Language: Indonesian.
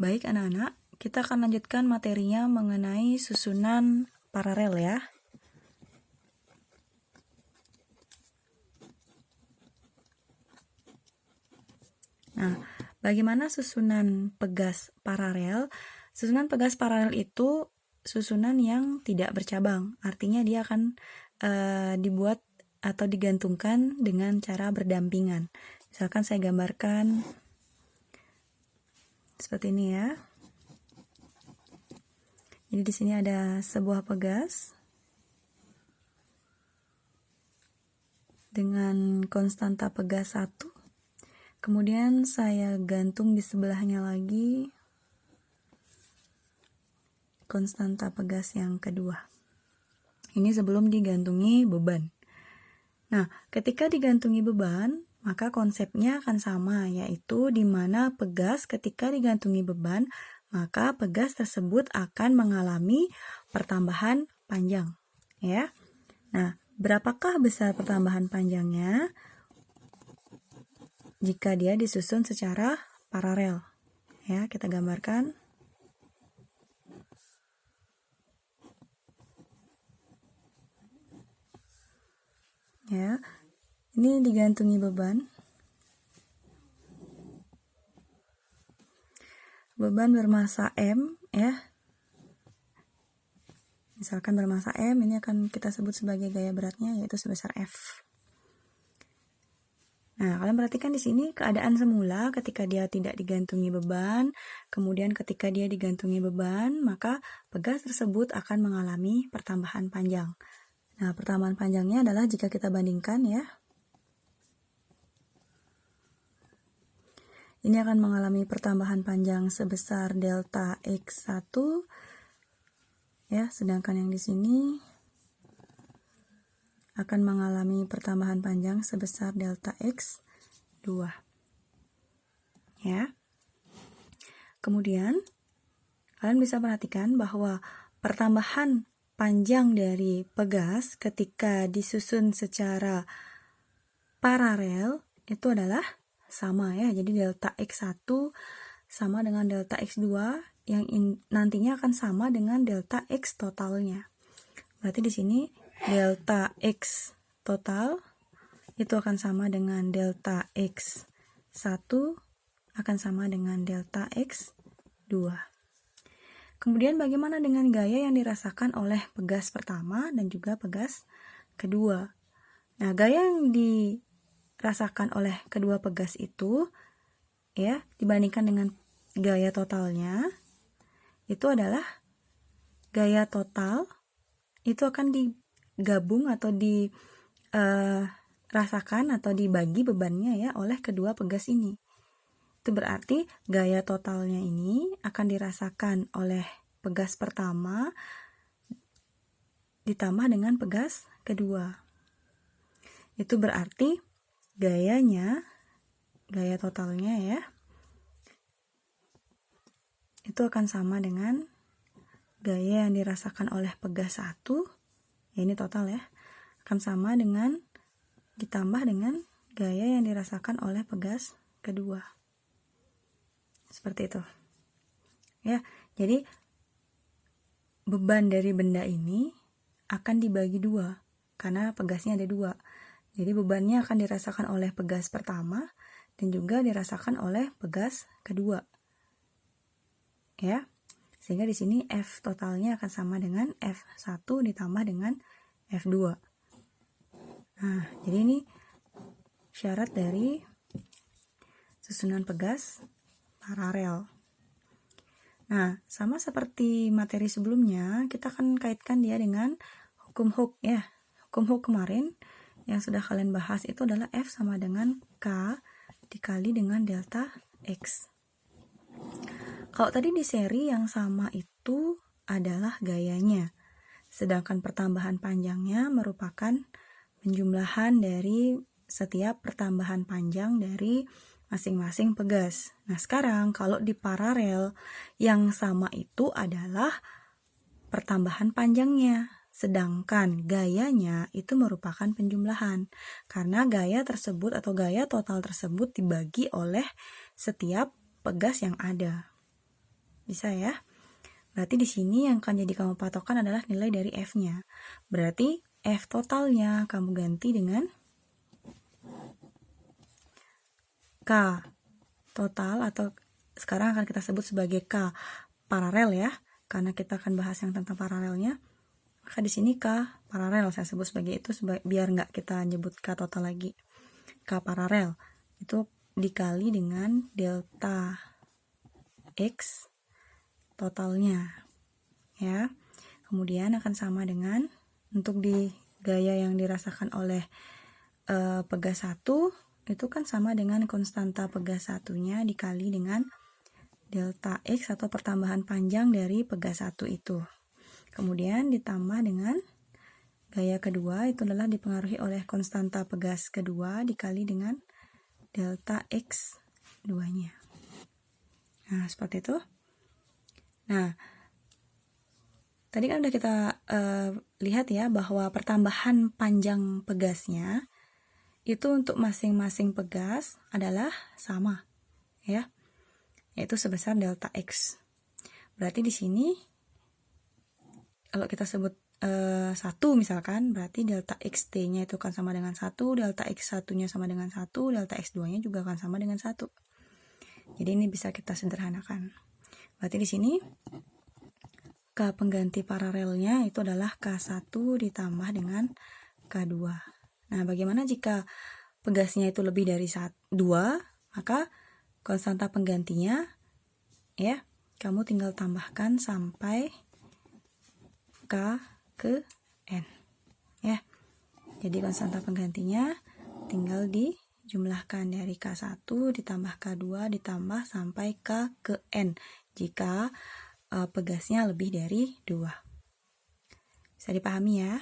Baik anak-anak, kita akan lanjutkan materinya mengenai susunan paralel ya. Nah, bagaimana susunan pegas paralel? Susunan pegas paralel itu susunan yang tidak bercabang, artinya dia akan dibuat atau digantungkan dengan cara berdampingan. Misalkan saya gambarkan seperti ini ya. Jadi di sini ada sebuah pegas dengan konstanta pegas 1. Kemudian saya gantung di sebelahnya lagi konstanta pegas yang kedua. Ini sebelum digantungi beban. Nah, ketika digantungi beban, maka konsepnya akan sama, yaitu di mana pegas ketika digantungi beban, maka pegas tersebut akan mengalami pertambahan panjang, ya. Nah, berapakah besar pertambahan panjangnya jika dia disusun secara paralel? Ya, kita gambarkan. Ya, ini digantungi beban. Beban bermasa M, ya. Misalkan bermasa M, ini akan kita sebut sebagai gaya beratnya, yaitu sebesar F. Nah, kalian perhatikan di sini keadaan semula ketika dia tidak digantungi beban, kemudian ketika dia digantungi beban, maka pegas tersebut akan mengalami pertambahan panjang. Nah, pertambahan panjangnya adalah jika kita bandingkan ya. Ini akan mengalami pertambahan panjang sebesar delta X1 ya, sedangkan yang di sini akan mengalami pertambahan panjang sebesar delta X2. Ya. Kemudian kalian bisa perhatikan bahwa pertambahan panjang dari pegas ketika disusun secara paralel itu adalah sama ya. Jadi delta X1 sama dengan delta X2 yang nantinya akan sama dengan delta X totalnya. Berarti di sini delta X total itu akan sama dengan delta X1 akan sama dengan delta X2. Kemudian bagaimana dengan gaya yang dirasakan oleh pegas pertama dan juga pegas kedua? Nah, gaya yang dirasakan oleh kedua pegas itu ya dibandingkan dengan gaya totalnya itu adalah gaya total itu akan digabung atau dirasakan atau dibagi bebannya ya oleh kedua pegas ini. Itu berarti gaya totalnya ini akan dirasakan oleh pegas pertama ditambah dengan pegas kedua. Itu berarti gaya totalnya ya, itu akan sama dengan gaya yang dirasakan oleh pegas 1, ya ini total ya, akan sama dengan ditambah dengan gaya yang dirasakan oleh pegas kedua. Seperti itu. Ya, jadi beban dari benda ini akan dibagi 2 karena pegasnya ada 2. Jadi bebannya akan dirasakan oleh pegas pertama dan juga dirasakan oleh pegas kedua. Ya. Sehingga di sini F totalnya akan sama dengan F1 ditambah dengan F2. Nah, jadi ini syarat dari susunan pegas paralel. Nah, sama seperti materi sebelumnya, kita akan kaitkan dia dengan hukum Hooke ya. Hukum Hooke kemarin yang sudah kalian bahas itu adalah F sama dengan K dikali dengan delta X. Kalau tadi di seri yang sama itu adalah gayanya, sedangkan pertambahan panjangnya merupakan penjumlahan dari setiap pertambahan panjang dari masing-masing pegas. Nah, sekarang kalau di paralel yang sama itu adalah pertambahan panjangnya, sedangkan gayanya itu merupakan penjumlahan karena gaya tersebut atau gaya total tersebut dibagi oleh setiap pegas yang ada. Bisa ya? Berarti di sini yang akan jadi kamu patokan adalah nilai dari F-nya. Berarti F totalnya kamu ganti dengan K total, atau sekarang akan kita sebut sebagai K paralel ya, karena kita akan bahas yang tentang paralelnya. Maka di sini K paralel saya sebut sebagai itu, biar nggak kita nyebut K total lagi. K paralel itu dikali dengan delta X totalnya ya. Kemudian akan sama dengan untuk di gaya yang dirasakan oleh pegas 1 itu kan sama dengan konstanta pegas satunya dikali dengan delta X atau pertambahan panjang dari pegas 1 itu. Kemudian ditambah dengan gaya kedua itu adalah dipengaruhi oleh konstanta pegas kedua dikali dengan delta X 2-nya. Nah, seperti itu. Nah, tadi kan udah kita lihat ya bahwa pertambahan panjang pegasnya itu untuk masing-masing pegas adalah sama ya, yaitu sebesar delta X. Berarti di sini kalau kita sebut 1 misalkan, berarti delta XT-nya itu akan sama dengan 1, delta X1-nya sama dengan 1, delta X2-nya juga akan sama dengan 1. Jadi ini bisa kita sederhanakan. Berarti di sini K pengganti paralelnya itu adalah K1 ditambah dengan K2. Nah, bagaimana jika pegasnya itu lebih dari 2? Maka konstanta penggantinya ya, kamu tinggal tambahkan sampai K ke N ya. Jadi konstanta penggantinya tinggal dijumlahkan dari K1 ditambah K2 ditambah sampai K ke N jika pegasnya lebih dari 2. Bisa dipahami ya?